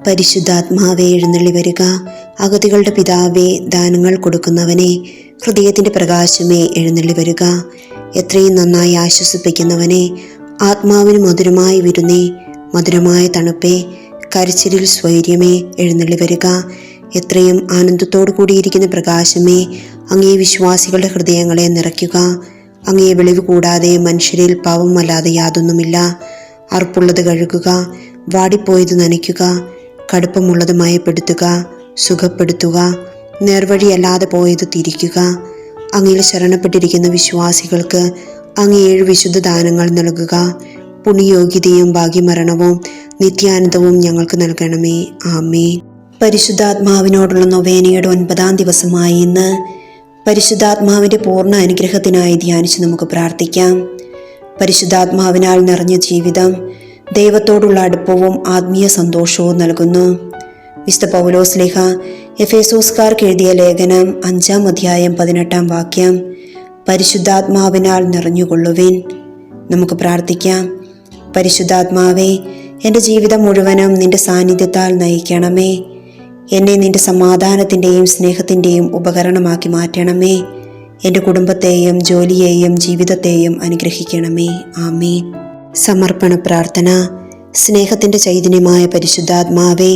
പരിശുദ്ധാത്മാവേ എഴുന്നള്ളി വരിക. അഗതികളുടെ പിതാവേ, ദാനങ്ങൾ കൊടുക്കുന്നവനെ, ഹൃദയത്തിൻ്റെ പ്രകാശമേ എഴുന്നള്ളി വരിക. എത്രയും നന്നായി ആശ്വസിപ്പിക്കുന്നവനെ, ആത്മാവിന് മധുരമായി വിരുന്നേ, മധുരമായ തണുപ്പേ, കരച്ചിലിൽ സ്വൈര്യമേ എഴുന്നള്ളി വരിക. എത്രയും ആനന്ദത്തോടു കൂടിയിരിക്കുന്ന പ്രകാശമേ, അങ്ങേ വിശ്വാസികളുടെ ഹൃദയങ്ങളെ നിറയ്ക്കുക. അങ്ങേ വെളിവ് കൂടാതെ മനുഷ്യരിൽ പാവമല്ലാതെ യാതൊന്നുമില്ല. അർപ്പുള്ളത് കഴുകുക, വാടിപ്പോയത് നനയ്ക്കുക, കടുപ്പമുള്ളത് മയപ്പെടുത്തുക, സുഖപ്പെടുത്തുക, നേർവഴിയല്ലാതെ പോയത് തിരിക്കുക. അങ്ങയിൽ ശരണപ്പെട്ടിരിക്കുന്ന വിശ്വാസികൾക്ക് അങ്ങ് 7 വിശുദ്ധ ദാനങ്ങൾ നൽകുക. പുണ്യയോഗ്യതയും ഭാഗ്യമരണവും നിത്യാനന്ദവും ഞങ്ങൾക്ക് നൽകണമേ. ആമേൻ. പരിശുദ്ധാത്മാവിനോടുള്ള നൊവേനയുടെ 9ാം ദിവസമായി ഇന്ന് പരിശുദ്ധാത്മാവിൻ്റെ പൂർണ്ണ അനുഗ്രഹത്തിനായി ധ്യാനിച്ച് നമുക്ക് പ്രാർത്ഥിക്കാം. പരിശുദ്ധാത്മാവിനാൽ നിറഞ്ഞ ജീവിതം ദൈവത്തോടുള്ള അടുപ്പവും ആത്മീയ സന്തോഷവും നൽകുന്നു. വിശുദ്ധ പൗലോസ്ലീഹ എഫേസോസ്കാർക്ക് എഴുതിയ ലേഖനം 5-ാം അധ്യായം 18-ാം വാക്യം, പരിശുദ്ധാത്മാവിനാൽ നിറഞ്ഞുകൊള്ളുവിൻ. നമുക്ക് പ്രാർത്ഥിക്കാം. പരിശുദ്ധാത്മാവേ, എൻ്റെ ജീവിതം മുഴുവനും നിന്റെ സാന്നിധ്യത്താൽ നയിക്കണമേ. എന്നെ നിന്റെ സമാധാനത്തിൻ്റെയും സ്നേഹത്തിൻ്റെയും ഉപകരണമാക്കി മാറ്റണമേ. എൻ്റെ കുടുംബത്തെയും ജോലിയെയും ജീവിതത്തെയും അനുഗ്രഹിക്കണമേ. ആമേൻ. സമർപ്പണ പ്രാർത്ഥന. സ്നേഹത്തിൻ്റെ ചൈതന്യമായ പരിശുദ്ധാത്മാവേ,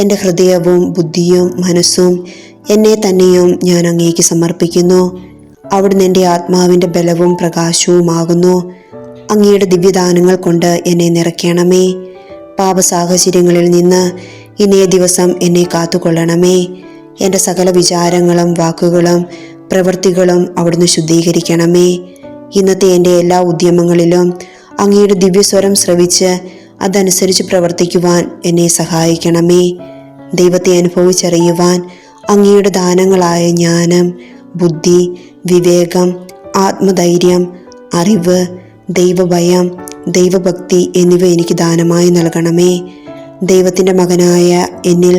എൻ്റെ ഹൃദയവും ബുദ്ധിയും മനസ്സും എന്നെ തന്നെയും ഞാൻ അങ്ങേക്ക് സമർപ്പിക്കുന്നു. അവിടുന്ന് എൻ്റെ ആത്മാവിൻ്റെ ബലവും പ്രകാശവുമാകുന്നു. അങ്ങയുടെ ദിവ്യദാനങ്ങൾ കൊണ്ട് എന്നെ നിറയ്ക്കണമേ. പാപസാഹചര്യങ്ങളിൽ നിന്ന് ഇന്നേ ദിവസം എന്നെ കാത്തുകൊള്ളണമേ. എൻ്റെ സകല വിചാരങ്ങളും വാക്കുകളും പ്രവൃത്തികളും അവിടുന്ന് ശുദ്ധീകരിക്കണമേ. ഇന്നത്തെ എൻ്റെ എല്ലാ ഉദ്യമങ്ങളിലും അങ്ങയുടെ ദിവ്യസ്വരം ശ്രവിച്ച് അതനുസരിച്ച് പ്രവർത്തിക്കുവാൻ എന്നെ സഹായിക്കണമേ. ദൈവത്തെ അനുഭവിച്ചറിയുവാൻ അങ്ങയുടെ ദാനങ്ങളായ ജ്ഞാനം, ബുദ്ധി, വിവേകം, ആത്മധൈര്യം, അറിവ്, ദൈവഭയം, ദൈവഭക്തി എന്നിവ എനിക്ക് ദാനമായി നൽകണമേ. ദൈവത്തിൻ്റെ മകനായ എന്നിൽ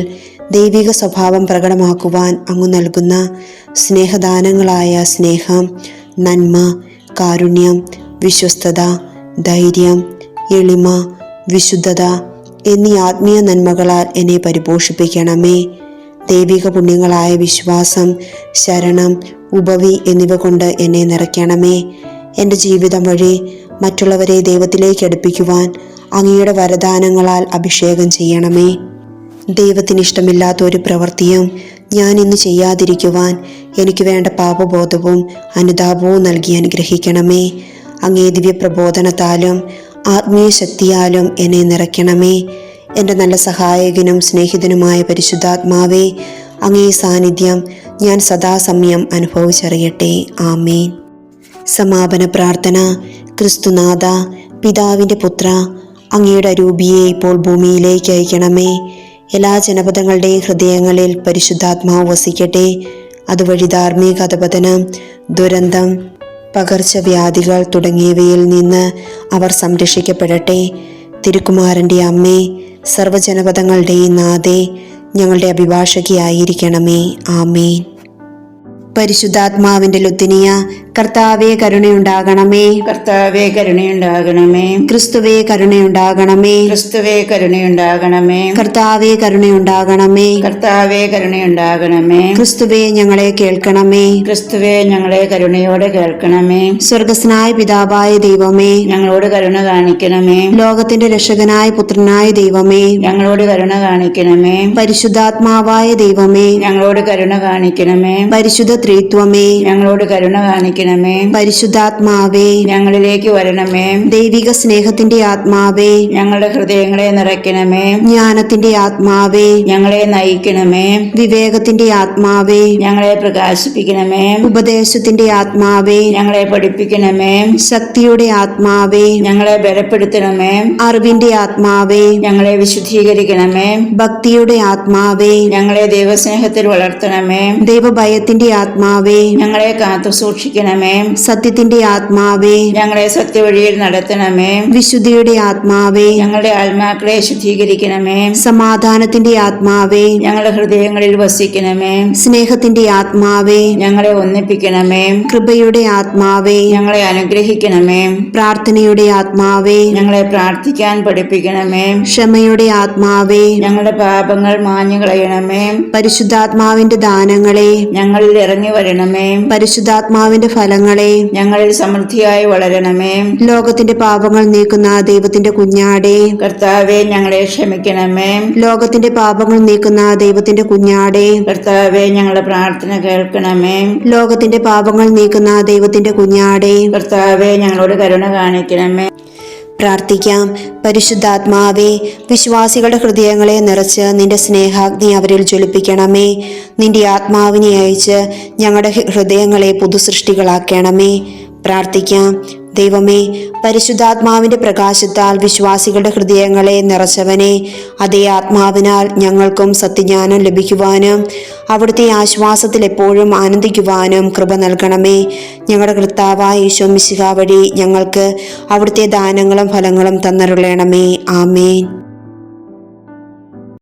ദൈവിക സ്വഭാവം പ്രകടമാക്കുവാൻ അങ്ങ് നൽകുന്ന സ്നേഹദാനങ്ങളായ സ്നേഹം, നന്മ, കാരുണ്യം, വിശ്വസ്തത, ധൈര്യം, എളിമ, വിശുദ്ധത എന്നീ ആത്മീയ നന്മകളാൽ എന്നെ പരിപോഷിപ്പിക്കണമേ. ദൈവിക പുണ്യങ്ങളായ വിശ്വാസം, ശരണം, ഉപവി എന്നിവ കൊണ്ട് എന്നെ നിറയ്ക്കണമേ. എൻ്റെ ജീവിതം വഴി മറ്റുള്ളവരെ ദൈവത്തിലേക്ക് അടുപ്പിക്കുവാൻ അങ്ങയുടെ വരദാനങ്ങളാൽ അഭിഷേകം ചെയ്യണമേ. ദൈവത്തിന് ഇഷ്ടമില്ലാത്ത ഒരു പ്രവൃത്തിയും ഞാൻ ഇന്ന് ചെയ്യാതിരിക്കുവാൻ എനിക്ക് വേണ്ട പാപബോധവും അനുതാപവും നൽകി അനുഗ്രഹിക്കണമേ. അങ്ങേ ദിവ്യ പ്രബോധനത്താലും ആത്മീയ ശക്തിയാലും എന്നെ നിറയ്ക്കണമേ. എൻ്റെ നല്ല സഹായകനും സ്നേഹിതനുമായ പരിശുദ്ധാത്മാവേ, അങ്ങേ സാന്നിധ്യം ഞാൻ സദാസമയം അനുഭവിച്ചറിയട്ടെ. ആമേൻ. സമാപന പ്രാർത്ഥന. ക്രിസ്തുനാഥ, പിതാവിൻ്റെ പുത്ര, അങ്ങയുടെ അരൂപിയെ ഇപ്പോൾ ഭൂമിയിലേക്ക് അയക്കണമേ. എല്ലാ ജനപദങ്ങളുടെയും ഹൃദയങ്ങളിൽ പരിശുദ്ധാത്മാവ് വസിക്കട്ടെ. അതുവഴി ധാർമ്മിക അധപതനം, ദുരന്തം, പകർച്ചവ്യാധികൾ തുടങ്ങിയവയിൽ നിന്ന് അവർ സംരക്ഷിക്കപ്പെടട്ടെ. തിരുക്കുമാരൻ്റെ അമ്മേ, സർവ്വജനപദങ്ങളുടെയും നാഥേ, ഞങ്ങളുടെ അഭിഭാഷകയായിരിക്കണമേ. ആമേൻ. പരിശുദ്ധാത്മാവിന്റെ ലുത്തിനിയ. കർത്താവേ കരുണയുണ്ടാകണമേ. കർത്താവേ കരുണയുണ്ടാകണമേ. ക്രിസ്തുവേ കരുണയുണ്ടാകണമേ. ക്രിസ്തുവേ കരുണയുണ്ടാകണമേ. കർത്താവേ കരുണയുണ്ടാകണമേ. കർത്താവേ കരുണയുണ്ടാകണമേ. ക്രിസ്തുവേ ഞങ്ങളെ കേൾക്കണമേ. ക്രിസ്തുവേ ഞങ്ങളെ കരുണയോടെ കേൾക്കണമേ. സ്വർഗസ്നായ പിതാവായ ദൈവമേ, ഞങ്ങളോട് കരുണ കാണിക്കണമേ. ലോകത്തിന്റെ രക്ഷകനായ പുത്രനായ ദൈവമേ, ഞങ്ങളോട് കരുണ കാണിക്കണമേ. പരിശുദ്ധാത്മാവായ ദൈവമേ, ഞങ്ങളോട് കരുണ കാണിക്കണമേ. പരിശുദ്ധ ത്രിത്വമേ, ഞങ്ങളോട് കരുണ കാണിക്കണമേ. പരിശുദ്ധാത്മാവേ, ഞങ്ങളിലേക്ക് വരണമേ. ദൈവിക സ്നേഹത്തിന്റെ ആത്മാവേ, ഞങ്ങളുടെ ഹൃദയങ്ങളെ നിറയ്ക്കണമേ. ജ്ഞാനത്തിന്റെ ആത്മാവേ, ഞങ്ങളെ നയിക്കണമേ. വിവേകത്തിന്റെ ആത്മാവേ, ഞങ്ങളെ പ്രകാശിപ്പിക്കണമേ. ഉപദേശത്തിന്റെ ആത്മാവേ, ഞങ്ങളെ പഠിപ്പിക്കണമേ. ശക്തിയുടെ ആത്മാവേ, ഞങ്ങളെ ബലപ്പെടുത്തണമേ. അറിവിന്റെ ആത്മാവേ, ഞങ്ങളെ വിശുദ്ധീകരിക്കണമേ. ഭക്തിയുടെ ആത്മാവേ, ഞങ്ങളെ ദൈവസ്നേഹത്തിൽ വളർത്തണമേ. ദൈവഭയത്തിന്റെ ആത്മാവേ ഞങ്ങളെ കാത്തു സൂക്ഷിക്കണമേ. സത്യത്തിന്റെ ആത്മാവേ ഞങ്ങളെ സത്യവഴിയിൽ നടത്തണമേ. വിശുദ്ധിയുടെ ആത്മാവേ ഞങ്ങളുടെ ആത്മാക്കളെ ശുദ്ധീകരിക്കണമേ. സമാധാനത്തിന്റെ ആത്മാവേ ഞങ്ങളുടെ ഹൃദയങ്ങളിൽ വസിക്കണമേ. സ്നേഹത്തിന്റെ ആത്മാവേ ഞങ്ങളെ ഒന്നിപ്പിക്കണമേ. കൃപയുടെ ആത്മാവേ ഞങ്ങളെ അനുഗ്രഹിക്കണമേ. പ്രാർത്ഥനയുടെ ആത്മാവേ ഞങ്ങളെ പ്രാർത്ഥിക്കാൻ പഠിപ്പിക്കണമേ. ക്ഷമയുടെ ആത്മാവേ ഞങ്ങളുടെ പാപങ്ങൾ മാഞ്ഞു കളയണമേ. പരിശുദ്ധാത്മാവിന്റെ ദാനങ്ങളെ ഞങ്ങളിൽ ഇറങ്ങി വരണമേ. പരിശുദ്ധാത്മാവിന്റെ ഫലങ്ങളെ ഞങ്ങളിൽ സമൃദ്ധിയായി വളരണമേ. ലോകത്തിന്റെ പാപങ്ങൾ നീക്കുന്ന ദൈവത്തിന്റെ കുഞ്ഞാടേ കർത്താവെ ഞങ്ങളെ ക്ഷമിക്കണമേ. ലോകത്തിന്റെ പാപങ്ങൾ നീക്കുന്ന ദൈവത്തിന്റെ കുഞ്ഞാടേ കർത്താവെ ഞങ്ങളുടെ പ്രാർത്ഥന കേൾക്കണമേ. ലോകത്തിന്റെ പാപങ്ങൾ നീക്കുന്ന ദൈവത്തിന്റെ കുഞ്ഞാടേ കർത്താവെ ഞങ്ങളോട് കരുണ കാണിക്കണമേ. പ്രാർത്ഥിക്കാം. പരിശുദ്ധാത്മാവേ, വിശ്വാസികളുടെ ഹൃദയങ്ങളെ നിറച്ച് നിന്റെ സ്നേഹാഗ്നി അവരിൽ ജ്വലിപ്പിക്കണമേ. നിന്റെ ആത്മാവിനെ അയച്ച് ഞങ്ങളുടെ ഹൃദയങ്ങളെ പുതുസൃഷ്ടികളാക്കണമേ. പ്രാർത്ഥിക്കാം. ദൈവമേ, പരിശുദ്ധാത്മാവിന്റെ പ്രകാശത്താൽ വിശ്വാസികളുടെ ഹൃദയങ്ങളെ നിറച്ചവനെ, അതേ ആത്മാവിനാൽ ഞങ്ങൾക്കും സത്യജ്ഞാനം ലഭിക്കുവാനും അവിടുത്തെ ആശ്വാസത്തിൽ എപ്പോഴും ആനന്ദിക്കുവാനും കൃപ നൽകണമേ. ഞങ്ങളുടെ കർത്താവായ ഈശോ മിശിഹാ വഴി ഞങ്ങൾക്ക് അവിടുത്തെ ദാനങ്ങളും ഫലങ്ങളും തന്നരുളണമേ. ആമേൻ.